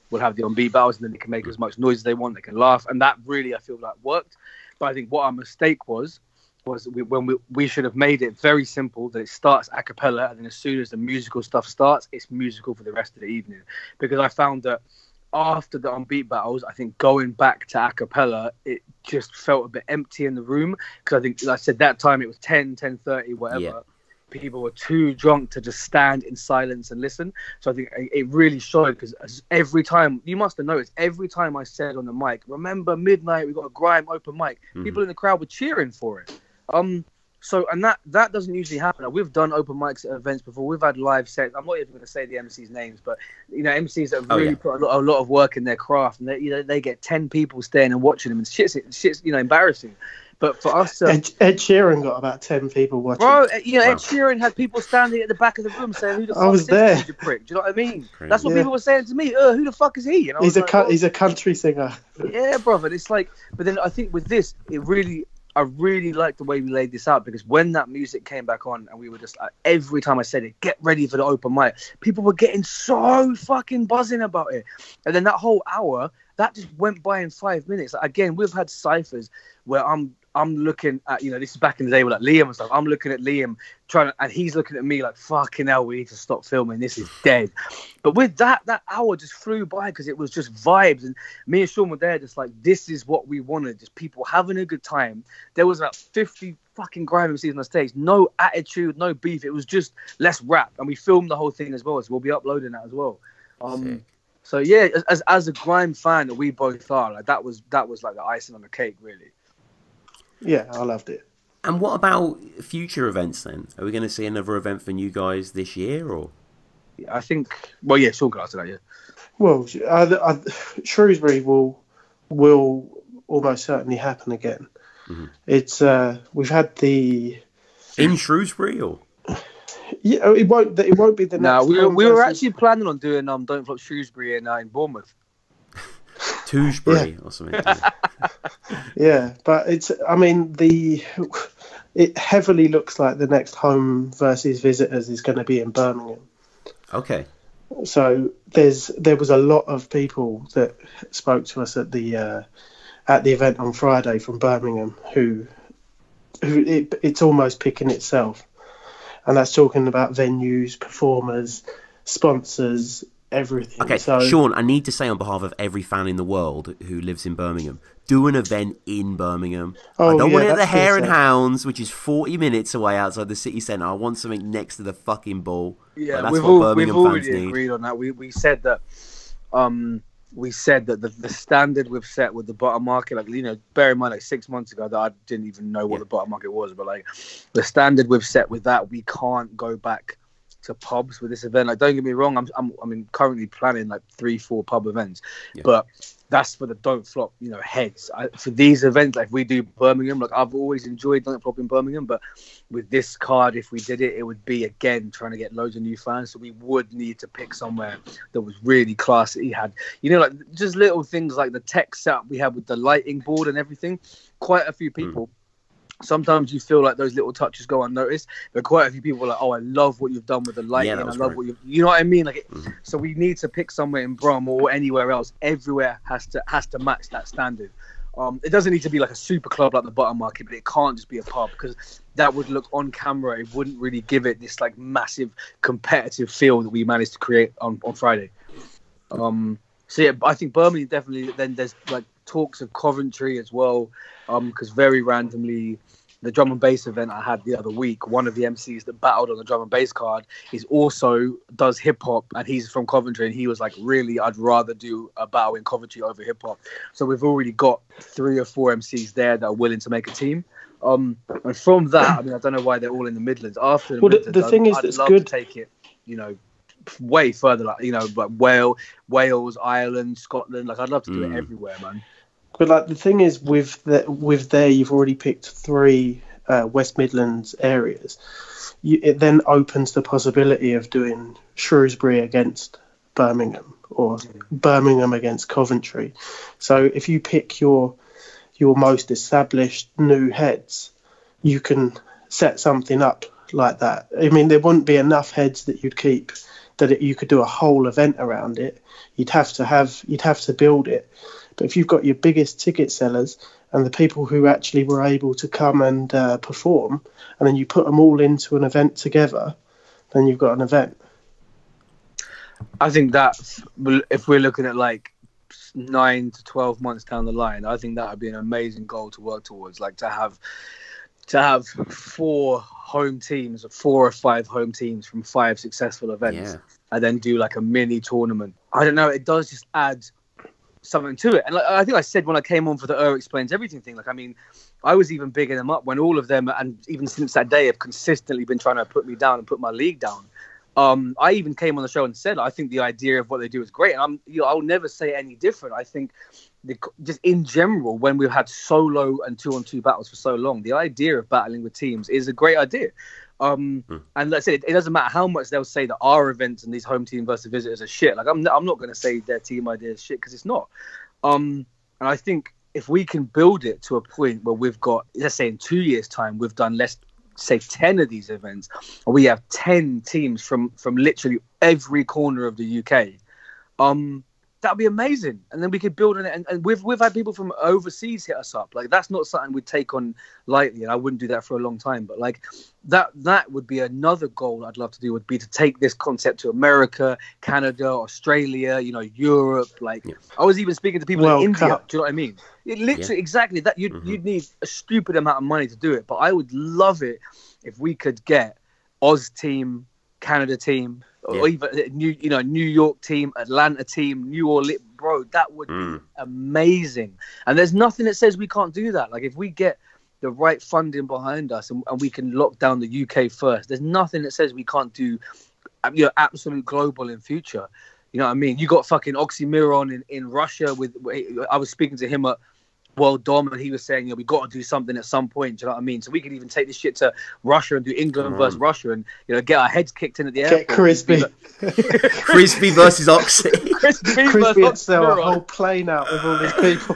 we'll have the on-beat battles, and then they can make as much noise as they want, they can laugh, and that really, I feel like, worked. But I think what our mistake was we should have made it very simple, that it starts a cappella, and then as soon as the musical stuff starts, it's musical for the rest of the evening. Because I found that after the on-beat battles, I think going back to a cappella, it just felt a bit empty in the room, because I think, like I said, that time it was 10:30, whatever. Yeah. People were too drunk to just stand in silence and listen. So I think it really showed, because every time, you must have noticed, every time I said on the mic, remember midnight, we got a grime open mic, people in the crowd were cheering for it. So, and that doesn't usually happen. We've done open mics at events before. We've had live sets. I'm not even going to say the MC's names, but MCs that have really put a lot of work in their craft, and they get 10 people staying and watching them, and shit's embarrassing. But for us, Ed Sheeran got about 10 people watching. Bro, Ed Sheeran had people standing at the back of the room saying, "Who the fuck is this prick?" Do you know what I mean? Crazy. That's what people were saying to me. Who the fuck is he? He's a country singer. Yeah, brother. It's like, but then I think with this, I really liked the way we laid this out, because when that music came back on and we were just every time I said it, get ready for the open mic, people were getting so fucking buzzing about it. And then that whole hour, that just went by in 5 minutes. Again, we've had ciphers where I'm looking at, this is back in the day with Liam and stuff. I'm looking at Liam and he's looking at me like, fucking hell, we need to stop filming. This is dead. But with that hour just flew by, because it was just vibes. And me and Sean were there just like, this is what we wanted. Just people having a good time. There was about 50 fucking grime MCs on the stage. No attitude, no beef. It was just, let's rap. And we filmed the whole thing as well. So we'll be uploading that as well. So yeah, as a grime fan that we both are, that was like the icing on the cake, really. Yeah, I loved it. And what about future events then? Are we going to see another event for you guys this year, or? I think. Well, yeah, Sean can answer that. Yeah. Well, Shrewsbury will almost certainly happen again. Mm-hmm. It's we've had the in Shrewsbury or it won't be the next. No, we were actually planning on doing Don't Flop Shrewsbury in Bournemouth. Tewsbury or something. Yeah, but it heavily looks like the next home versus visitors is going to be in Birmingham. Okay. So there was a lot of people that spoke to us at the event on Friday from Birmingham who it's almost picking itself, and that's talking about venues, performers, sponsors, everything. Okay, so, Sean, I need to say on behalf of every fan in the world who lives in Birmingham, do an event in Birmingham. I don't want it at the Hare and Hounds, which is 40 minutes away outside the city centre. I want something next to the fucking ball. Yeah, that's we've already agreed on that. We said that the standard we've set with the bottom market, like, bear in mind, like 6 months ago that I didn't even know what the bottom market was, but like the standard we've set with that, we can't go back to pubs with this event. Like, don't get me wrong, I'm currently planning like 3-4 pub events, but that's for the Don't Flop, heads. For these events, like if we do Birmingham, like I've always enjoyed Don't Flop in Birmingham, but with this card, if we did it, it would be again trying to get loads of new fans. So we would need to pick somewhere that was really classy. Had like just little things like the tech setup we had with the lighting board and everything. Quite a few people. Sometimes you feel like those little touches go unnoticed, but quite a few people are like, "Oh, I love what you've done with the lighting. I love what you know what I mean." Like, so we need to pick somewhere in Brum or anywhere else. Everywhere has to match that standard. It doesn't need to be like a super club like the bottom market, but it can't just be a pub because that would look on camera. It wouldn't really give it this like massive competitive feel that we managed to create on Friday. So yeah, I think Birmingham definitely. Then there's like talks of Coventry as well, because very randomly, the drum and bass event I had the other week, one of the MCs that battled on the drum and bass card does hip hop, and he's from Coventry, and he was like, really, I'd rather do a battle in Coventry over hip hop. So we've already got 3 or 4 MCs there that are willing to make a team. And from that, I mean, I don't know why they're all in the Midlands. After the Midlands, the thing is, I'd that's love good to take it, way further, like like Wales, Ireland, Scotland. Like I'd love to do it everywhere, man. But like the thing is, with there, you've already picked 3 West Midlands areas. It then opens the possibility of doing Shrewsbury against Birmingham or Birmingham against Coventry. So if you pick your most established new heads, you can set something up like that. I mean, there wouldn't be enough heads that you'd keep you could do a whole event around it. You'd have to build it. But if you've got your biggest ticket sellers and the people who actually were able to come and perform, and then you put them all into an event together, then you've got an event. I think that if we're looking at like 9 to 12 months down the line, I think that would be an amazing goal to work towards. Like to have 4 home teams, 4 or 5 home teams from 5 successful events, and then do like a mini tournament. I don't know. It does just add something to it. And like, I think I said when I came on for the Explains Everything thing, like, I mean, I was even bigging them up when all of them, and even since that day, have consistently been trying to put me down and put my league down. I even came on the show and said, I think the idea of what they do is great. And I'll never say any different. I think just in general, when we've had solo and 2-on-2 battles for so long, the idea of battling with teams is a great idea. And let's say it doesn't matter how much they'll say that our events and these home team versus visitors are shit. Like I'm not going to say their team idea is shit because it's not. And I think if we can build it to a point where we've got, let's say in 2 years' time, we've done say 10 of these events, and we have 10 teams from literally every corner of the UK. That'd be amazing, and then we could build on it. And we've had people from overseas hit us up. Like that's not something we'd take on lightly, and I wouldn't do that for a long time. But like that would be another goal I'd love to do. Would be to take this concept to America, Canada, Australia, Europe. Like I was even speaking to people in India. Do you know what I mean? It literally exactly that. You'd need a stupid amount of money to do it, but I would love it if we could get Oz team, Canada team. Or even New York team, Atlanta team, New Orleans, bro, that would be amazing. And there's nothing that says we can't do that. Like if we get the right funding behind us and we can lock down the UK first, there's nothing that says we can't do you know, absolute global in future. You know what I mean? You got fucking Oxymiron in Russia. I was speaking to him at World Dom, and he was saying, you know, we got to do something at some point. Do you know what I mean? So we could even take this shit to Russia and do England versus Russia, and, you know, get our heads kicked in at the airport. Get Crispy. Crispy versus Oxy. Crispy would sell a whole plane out with all these people.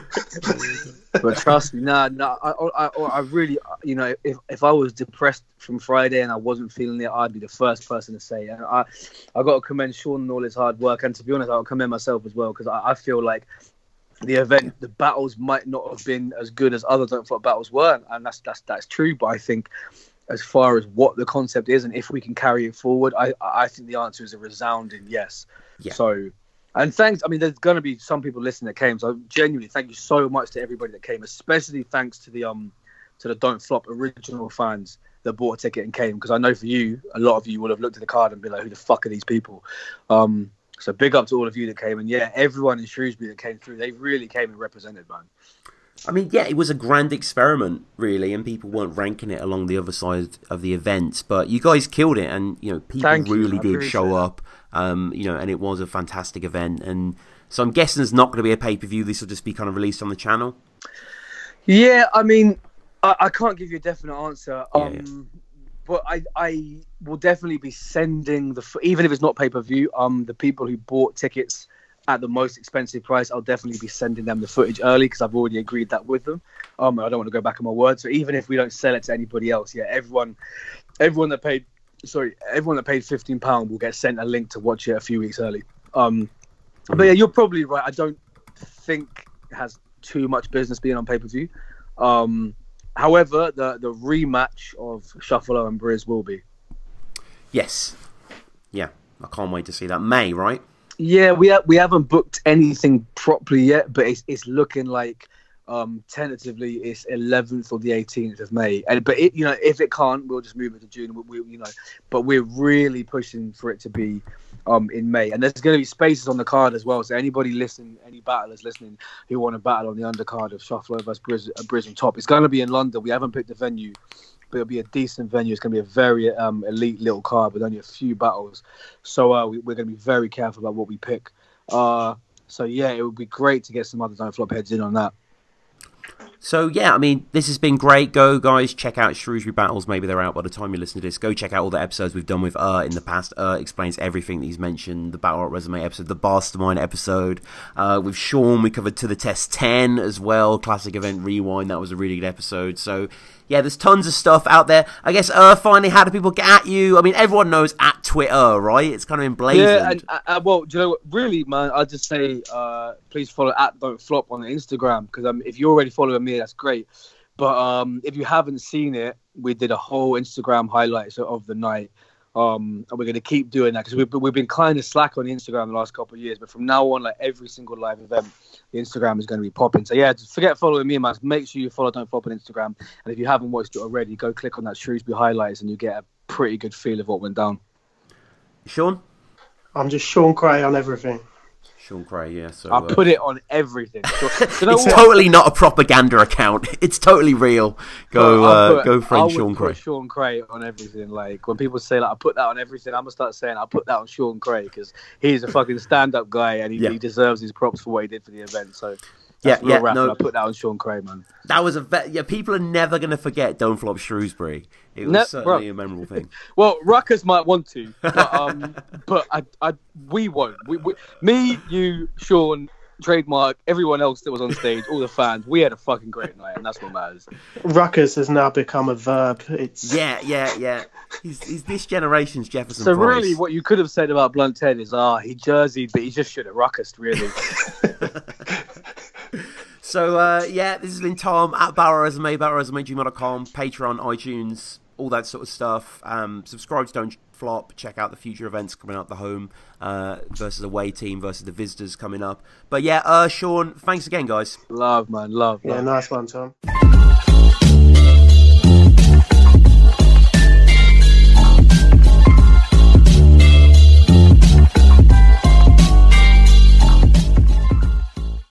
But trust me, I really, you know, if I was depressed from Friday and I wasn't feeling it, I'd be the first person to say. And I got to commend Sean and all his hard work, and to be honest, I'll commend myself as well, because I feel like the event, the battles might not have been as good as other Don't Flop battles were, and that's true. But I think, as far as what the concept is and if we can carry it forward, I think the answer is a resounding yes. Yeah. So, and thanks. I mean, there's going to be some people listening that came. So genuinely, thank you so much to everybody that came. Especially thanks to the Don't Flop original fans that bought a ticket and came, because I know for you, a lot of you will have looked at the card and be like, "Who the fuck are these people?" So big up to all of you that came, and yeah, everyone in Shrewsbury that came through, they really came and represented, man. I mean, yeah, it was a grand experiment, really, and people weren't ranking it along the other side of the events, but you guys killed it, and, you know, people really did show up, you know, and it was a fantastic event, and so I'm guessing there's not going to be a pay-per-view. This will just be kind of released on the channel. Yeah, I mean, I can't give you a definite answer. But I will definitely be sending even if it's not pay-per-view, the people who bought tickets at the most expensive price, I'll definitely be sending them the footage early, because I've already agreed that with them. I don't want to go back on my word. So even if we don't sell it to anybody else, yeah, everyone that paid £15 will get sent a link to watch it a few weeks early. But yeah, you're probably right. I don't think it has too much business being on pay-per-view. However, the rematch of Shuffler and Briz will be. Yes. Yeah, I can't wait to see that. May, right? Yeah, we haven't booked anything properly yet, but it's looking like tentatively it's 11th or the 18th of May. But you know, if it can't, we'll just move it to June. You know, but we're really pushing for it to be in May, and there's going to be spaces on the card as well. So anybody listening, any battlers listening who want to battle on the undercard of Shuffler versus Briz on top, it's going to be in London. We haven't picked the venue, but it'll be a decent venue. It's going to be a very elite little card with only a few battles. So we're going to be very careful about what we pick. So yeah, it would be great to get some other Don't Flop heads in on that. So, yeah, I mean, this has been great. Go, guys, check out Shrewsbury Battles. Maybe they're out by the time you listen to this. Go check out all the episodes we've done with in the past. Explains everything that he's mentioned. The Battle Rap Resume episode, the Mastermind episode. With Sean, we covered To The Test 10 as well. Classic Event Rewind. That was a really good episode. So, yeah, there's tons of stuff out there. I guess, finally, how do people get at you? I mean, everyone knows at Twitter, right? It's kind of emblazoned. Yeah, well, do you know what? Really, man, I'll just say, please follow at Don't Flop on Instagram, because if you're already following me, that's great. But if you haven't seen it, we did a whole Instagram highlights of the night. And we're going to keep doing that, because we've been kind of slack on Instagram the last couple of years. But from now on, like every single live event, the Instagram is going to be popping. So yeah, just forget following me, man. Make sure you follow Don't Flop on Instagram. And if you haven't watched it already, go click on that Shrewsbury highlights and you get a pretty good feel of what went down. Sean? I'm just Sean Kwei on everything. Sean Kray, yeah. So I put it on everything. So, it's totally not a propaganda account. It's totally real. Go friend Sean Kray. Sean Kray on everything. Like when people say like I put that on everything, I'm gonna start saying I put that on Sean Kray, because he's a fucking stand-up guy and he deserves his props for what he did for the event. So no, I put that on Sean Kray, man. That was people are never gonna forget Don't Flop Shrewsbury. It was certainly a memorable thing. Well, Ruckus might want to, but we won't. Me, you, Sean, Trademark, everyone else that was on stage, all the fans, we had a fucking great night, and that's what matters. Ruckus has now become a verb. It's yeah. He's this generation's Jefferson So Price. really, what you could have said about Blunt Ted is, he jerseyed, but he just should have Ruckus, really. So, this has been Tom at battlerapresume@gmail.com, Patreon, iTunes, all that sort of stuff. Subscribe to Don't Flop. Check out the future events coming up, the home versus away team versus the visitors coming up. But yeah, Sean, thanks again, guys. Love, man. Love. Yeah, nice one, Tom.